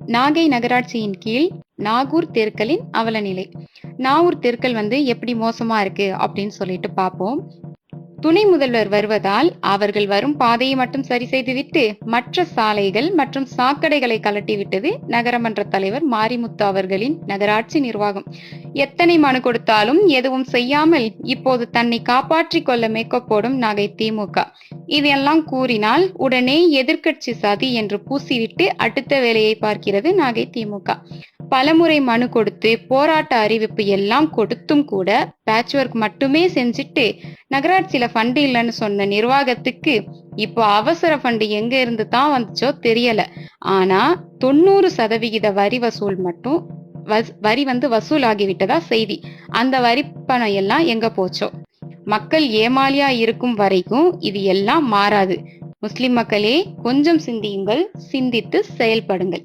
நாகை நகராட்சியின் கீழ் நாகூர் தெருக்களின் அவலநிலை. நாகூர் தெருக்கள் எப்படி மோசமா இருக்கு அப்படின்னு சொல்லிட்டு பார்ப்போம். துணை முதல்வர் வருவதால் அவர்கள் வரும் பாதையை மட்டும் சரி செய்துவிட்டு மற்ற சாலைகள் மற்றும் சாக்கடைகளை கலட்டிவிட்டது நகரமன்ற தலைவர் மாரிமுத்து அவர்களின் நகராட்சி நிர்வாகம். எத்தனை மனு கொடுத்தாலும் எதுவும் செய்யாமல் இப்போது தன்னை காப்பாற்றிக் கொள்ள மேக்கப் போடும் நாகை திமுக. இதெல்லாம் கூறினால் உடனே எதிர்க்கட்சி சதி என்று பூசிவிட்டு அடுத்த வேலையை பார்க்கிறது நாகை திமுக. பலமுறை மனு கொடுத்து போராட்ட அறிவிப்பு எல்லாம் கொடுத்தும் கூட பேட்ச் ஒர்க் மட்டுமே செஞ்சுட்டு நகராட்சியில ஃபண்டு இல்லைன்னு சொன்ன நிர்வாகத்துக்கு இப்போ அவசர ஃபண்டு எங்க இருந்து தான் வந்துச்சோ தெரியல. ஆனா 90% வரி வசூல் மட்டும் வரி வசூல் ஆகிவிட்டதா செய்தி. அந்த வரி பணம் எல்லாம் எங்க போச்சோ? மக்கள் ஏமாளியா இருக்கும் வரைக்கும் இது எல்லாம் மாறாது. முஸ்லிம் மக்களே, கொஞ்சம் சிந்தியுங்கள், சிந்தித்து செயல்படுங்கள்.